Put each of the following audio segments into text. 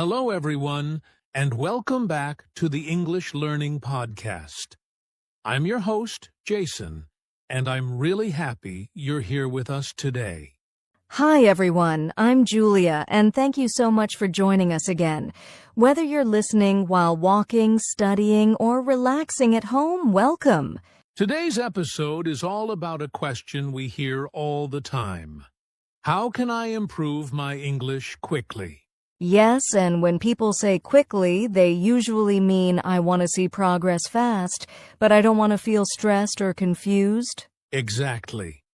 Hello, everyone, and welcome back to the English Learning Podcast. I'm your host, Jason, and I'm really happy you're here with us today. Hi, everyone. I'm Julia, and thank you so much for joining us again. Whether you're listening while walking, studying, or relaxing at home, welcome. Today's episode is all about a question we hear all the time. How can I improve my English quickly? Yes, and when people say quickly, they usually mean I want to see progress fast, but I don't want to feel stressed or confused. Exactly.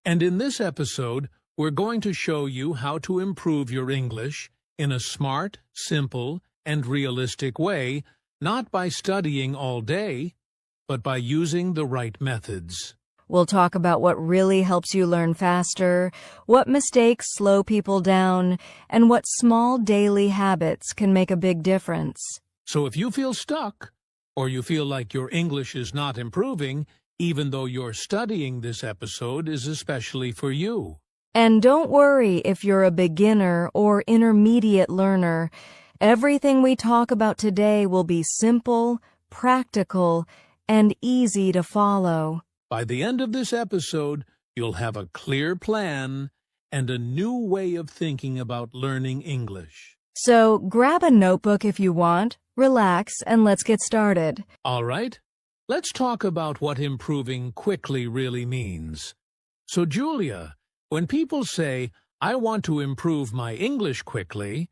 And in this episode, we're going to show you how to improve your English in a smart, simple, and realistic way, not by studying all day, but by using the right methods. We'll talk about what really helps you learn faster, what mistakes slow people down, and what small daily habits can make a big difference. So if you feel stuck, or you feel like your English is not improving, even though you're studying, this episode is especially for you. And don't worry if you're a beginner or intermediate learner. Everything we talk about today will be simple, practical, and easy to follow. By the end of this episode, you'll have a clear plan and a new way of thinking about learning English. So grab a notebook if you want, relax, and let's get started. All right, let's talk about what improving quickly really means. So, Julia, when people say, I want to improve my English quickly,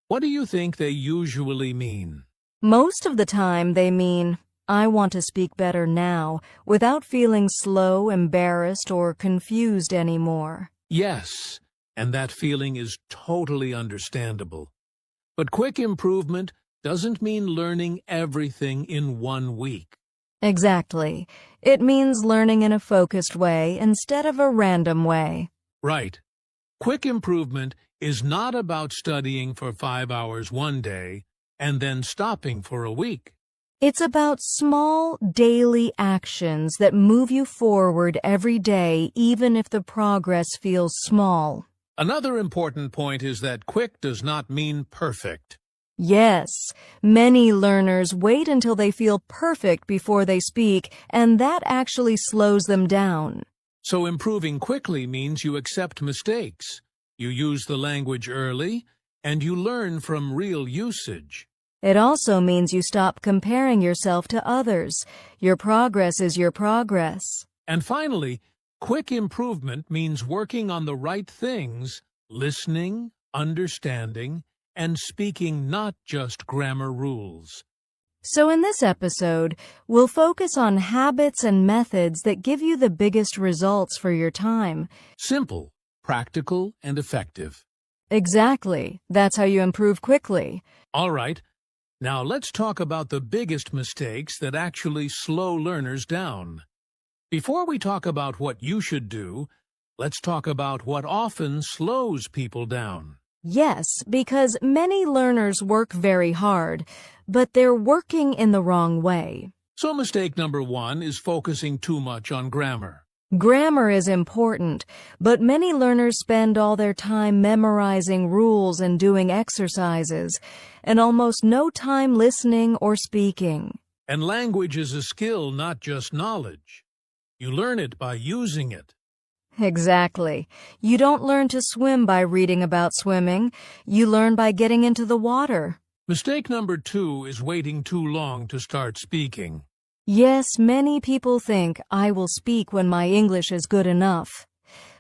what do you think they usually mean? Most of the time they mean, I want to speak better now, without feeling slow, embarrassed, or confused anymore. Yes, and that feeling is totally understandable. But quick improvement doesn't mean learning everything in 1 week. Exactly. It means learning in a focused way instead of a random way. Right. Quick improvement is not about studying for 5 hours one day and then stopping for a week. It's about small, daily actions that move you forward every day, even if the progress feels small. Another important point is that quick does not mean perfect. Yes, many learners wait until they feel perfect before they speak, and that actually slows them down. So improving quickly means you accept mistakes, you use the language early, and you learn from real usage. It also means you stop comparing yourself to others. Your progress is your progress. And finally, quick improvement means working on the right things, listening, understanding, and speaking not just grammar rules. So in this episode, we'll focus on habits and methods that give you the biggest results for your time. Simple, practical, and effective. Exactly. That's how you improve quickly. All right. Now let's talk about the biggest mistakes that actually slow learners down. Before we talk about what you should do, let's talk about what often slows people down. Yes, because many learners work very hard, but they're working in the wrong way. So mistake number 1 is focusing too much on grammar. Grammar is important, but many learners spend all their time memorizing rules and doing exercises, and almost no time listening or speaking. And language is a skill, not just knowledge. You learn it by using it. Exactly. You don't learn to swim by reading about swimming. You learn by getting into the water. Mistake number 2 is waiting too long to start speaking. Yes, many people think I will speak when my English is good enough.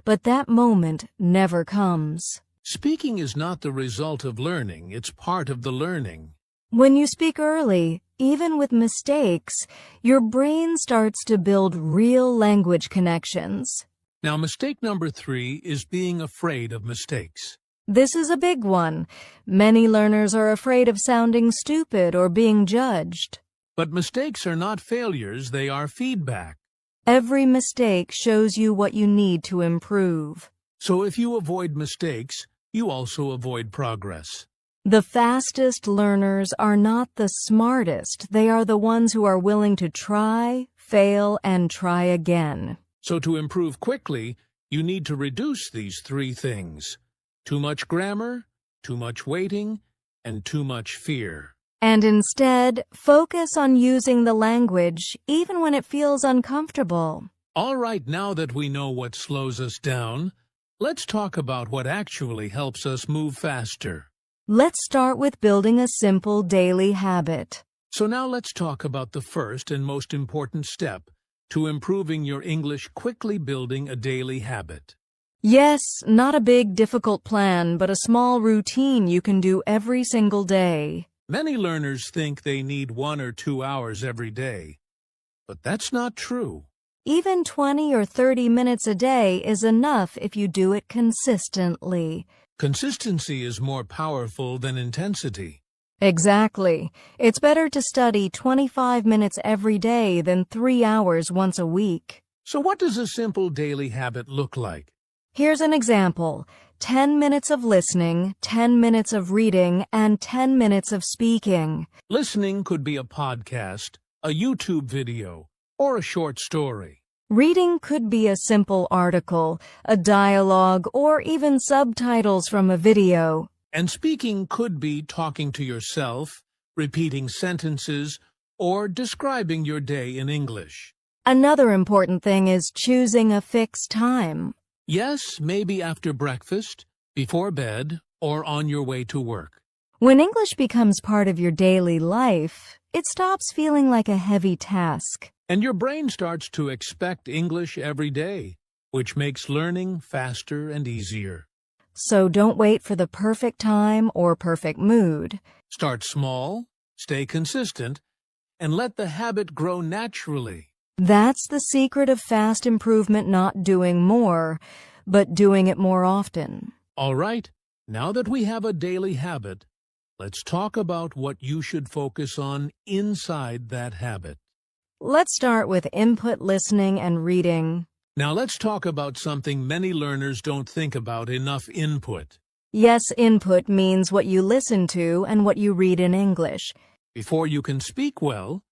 But that moment never comes. Speaking is not the result of learning, it's part of the learning. When you speak early, even with mistakes, your brain starts to build real language connections. Now, mistake number 3 is being afraid of mistakes. This is a big one. Many learners are afraid of sounding stupid or being judged. But mistakes are not failures, they are feedback. Every mistake shows you what you need to improve. So if you avoid mistakes, you also avoid progress. The fastest learners are not the smartest. They are the ones who are willing to try, fail, and try again. So to improve quickly, you need to reduce these 3 things: too much grammar, too much waiting, and too much fear. And instead, focus on using the language even when it feels uncomfortable. All right, now that we know what slows us down, let's talk about what actually helps us move faster. Let's start with building a simple daily habit. So now let's talk about the first and most important step to improving your English: quickly building a daily habit. Yes, not a big, difficult plan, but a small routine you can do every single day. Many learners think they need 1 or 2 hours every day, but that's not true. Even 20 or 30 minutes a day is enough if you do it consistently. Consistency is more powerful than intensity. Exactly. It's better to study 25 minutes every day than 3 hours once a week. So what does a simple daily habit look like? Here's an example. 10 minutes of listening, 10 minutes of reading, and 10 minutes of speaking. Listening could be a podcast, a YouTube video, or a short story. Reading could be a simple article, a dialogue, or even subtitles from a video. And speaking could be talking to yourself, repeating sentences, or describing your day in English. Another important thing is choosing a fixed time. Yes, maybe after breakfast, before bed, or on your way to work. When English becomes part of your daily life, it stops feeling like a heavy task. And your brain starts to expect English every day, which makes learning faster and easier. So don't wait for the perfect time or perfect mood. Start small, stay consistent, and let the habit grow naturally. That's the secret of fast improvement: not doing more, but doing it more often. All right, now that we have a daily habit, let's talk about what you should focus on inside that habit. Let's start with input listening and reading. Now let's talk about something many learners don't think about enough: input. Yes, input means what you listen to and what you read in English. Before you can speak well,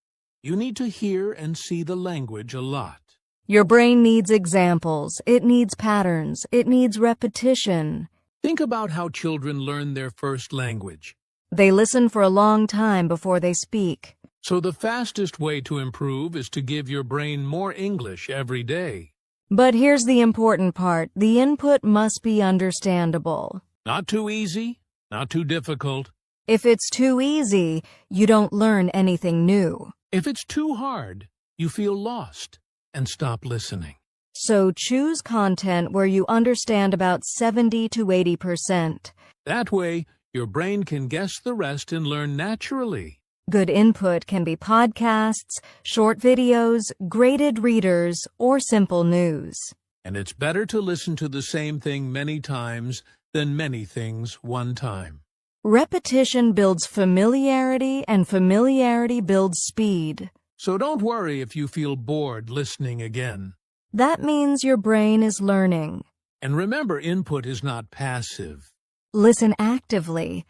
you need to hear and see the language a lot. Your brain needs examples, it needs patterns, it needs repetition. Think about how children learn their first language. They listen for a long time before they speak. So the fastest way to improve is to give your brain more English every day. But here's the important part: the input must be understandable. Not too easy, not too difficult. If it's too easy, you don't learn anything new. If it's too hard, you feel lost and stop listening. So choose content where you understand about 70 to 80%. That way, your brain can guess the rest and learn naturally. Good input can be podcasts, short videos, graded readers, or simple news. And it's better to listen to the same thing many times than many things one time. Repetition builds familiarity, and familiarity builds speed. So don't worry if you feel bored listening again. That means your brain is learning. And remember, input is not passive. Listen actively.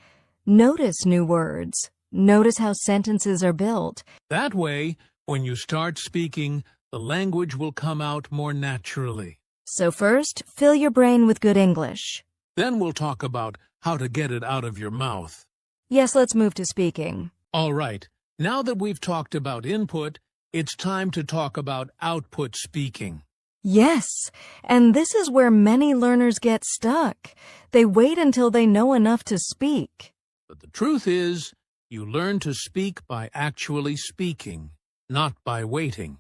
Notice new words. Notice how sentences are built. That way, when you start speaking, the language will come out more naturally. So first, fill your brain with good English. Then we'll talk about how to get it out of your mouth. Yes, let's move to speaking. All right, now that we've talked about input, it's time to talk about output speaking. Yes, and this is where many learners get stuck. They wait until they know enough to speak. But the truth is, you learn to speak by actually speaking, not by waiting.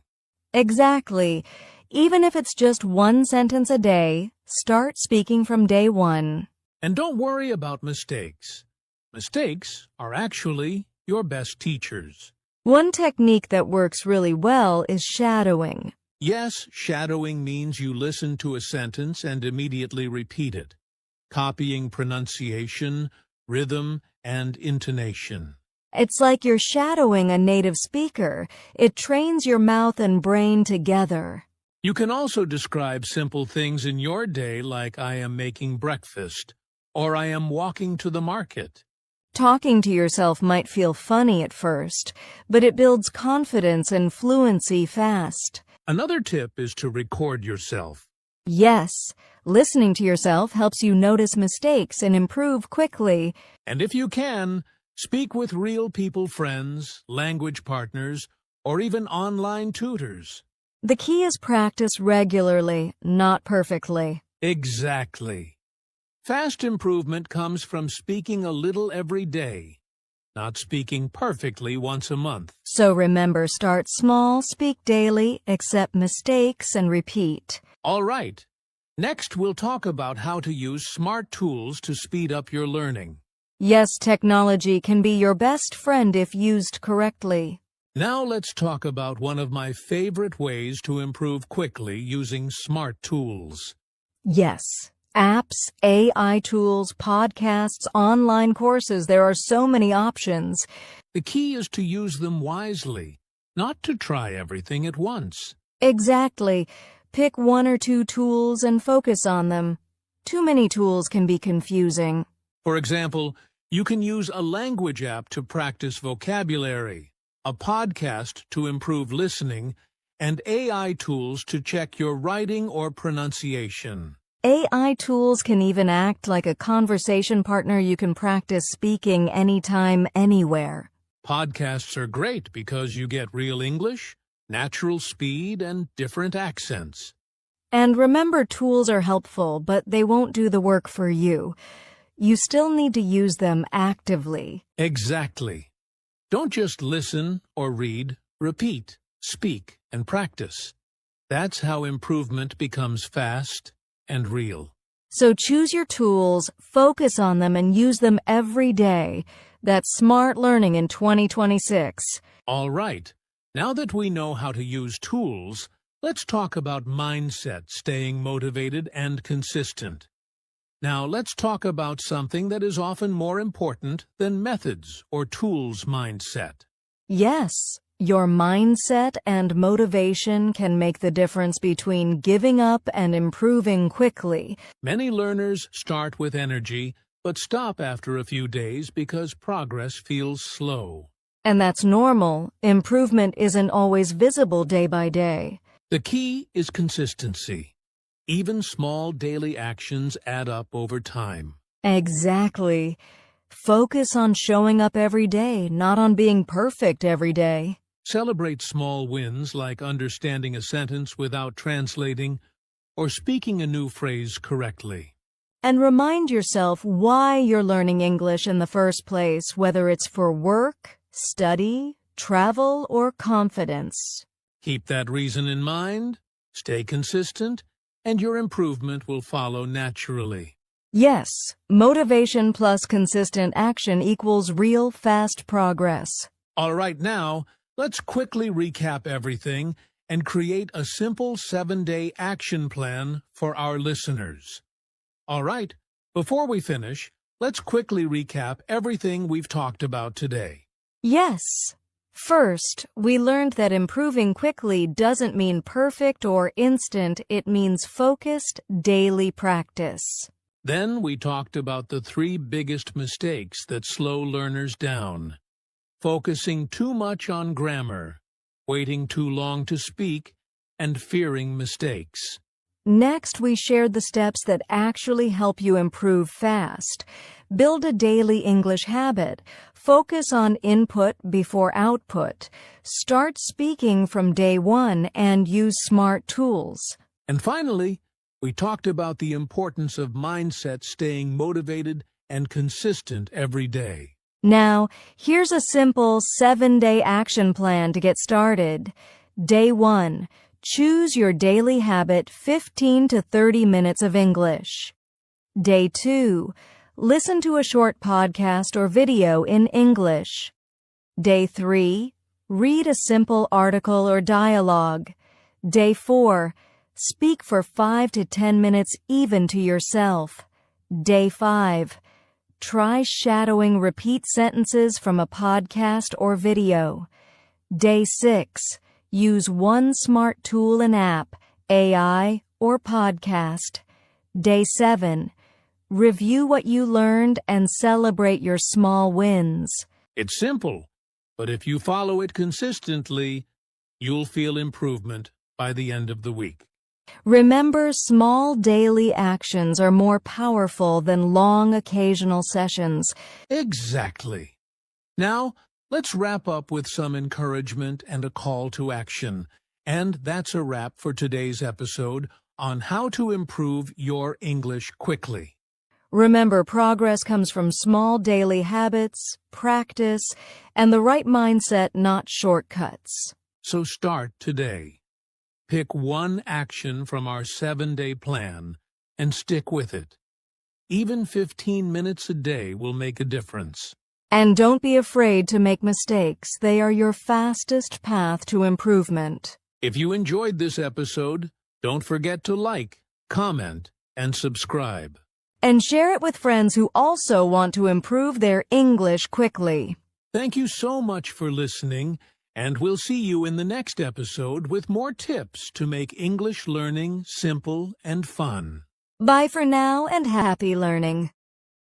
Exactly. Even if it's just one sentence a day, start speaking from day one. And don't worry about mistakes. Mistakes are actually your best teachers. One technique that works really well is shadowing. Yes, shadowing means you listen to a sentence and immediately repeat it, copying pronunciation, rhythm, and intonation. It's like you're shadowing a native speaker. It trains your mouth and brain together. You can also describe simple things in your day, like "I am making breakfast," or "I am walking to the market." Talking to yourself might feel funny at first, but it builds confidence and fluency fast. Another tip is to record yourself. Yes, listening to yourself helps you notice mistakes and improve quickly. And if you can, speak with real people, friends, language partners, or even online tutors. The key is practice regularly, not perfectly. Exactly. Fast improvement comes from speaking a little every day, not speaking perfectly once a month. So remember, start small, speak daily, accept mistakes, and repeat. All right. Next, we'll talk about how to use smart tools to speed up your learning. Yes, technology can be your best friend if used correctly. Now let's talk about one of my favorite ways to improve quickly using smart tools. Yes. Apps, AI tools, podcasts, online courses, there are so many options. The key is to use them wisely, not to try everything at once. Exactly. Pick one or two tools and focus on them. Too many tools can be confusing. For example, you can use a language app to practice vocabulary, a podcast to improve listening, and AI tools to check your writing or pronunciation. AI tools can even act like a conversation partner. You can practice speaking anytime, anywhere. Podcasts are great because you get real English, natural speed, and different accents. And remember, tools are helpful, but they won't do the work for you. You still need to use them actively. Exactly. Don't just listen or read, repeat, speak, and practice. That's how improvement becomes fast and real. So choose your tools, focus on them, and use them every day. That's smart learning in 2026. All right. Now that we know how to use tools, let's talk about mindset, staying motivated and consistent. Now let's talk about something that is often more important than methods or tools mindset. Yes, your mindset and motivation can make the difference between giving up and improving quickly. Many learners start with energy, but stop after a few days because progress feels slow. And that's normal. Improvement isn't always visible day by day. The key is consistency. Even small daily actions add up over time. Exactly. Focus on showing up every day, not on being perfect every day. Celebrate small wins like understanding a sentence without translating or speaking a new phrase correctly. And remind yourself why you're learning English in the first place, whether it's for work, study, travel, or confidence. Keep that reason in mind, stay consistent, and your improvement will follow naturally. Yes, motivation plus consistent action equals real fast progress. All right, now, let's quickly recap everything and create a simple 7-day action plan for our listeners. All right, before we finish, let's quickly recap everything we've talked about today. Yes. First, we learned that improving quickly doesn't mean perfect or instant. It means focused, daily practice. Then we talked about the 3 biggest mistakes that slow learners down. Focusing too much on grammar, waiting too long to speak, and fearing mistakes. Next, we shared the steps that actually help you improve fast. Build a daily English habit. Focus on input before output. Start speaking from day one and use smart tools. And finally, we talked about the importance of mindset, staying motivated and consistent every day. Now, here's a simple 7-day action plan to get started. Day 1. Choose your daily habit, 15 to 30 minutes of English. Day 2. Listen to a short podcast or video in English. Day 3. Read a simple article or dialogue. Day 4. Speak for 5 to 10 minutes even to yourself. Day 5. Try shadowing repeat sentences from a podcast or video. Day 6. Use one smart tool and app, AI, or podcast. Day 7. Review what you learned and celebrate your small wins. It's simple, but if you follow it consistently, you'll feel improvement by the end of the week. Remember, small daily actions are more powerful than long occasional sessions. Exactly. Now, let's wrap up with some encouragement and a call to action. And that's a wrap for today's episode on how to improve your English quickly. Remember, progress comes from small daily habits, practice, and the right mindset, not shortcuts. So start today. Pick one action from our 7-day plan and stick with it. Even 15 minutes a day will make a difference. And don't be afraid to make mistakes. They are your fastest path to improvement. If you enjoyed this episode, don't forget to like, comment, and subscribe. And share it with friends who also want to improve their English quickly. Thank you so much for listening, and we'll see you in the next episode with more tips to make English learning simple and fun. Bye for now and happy learning.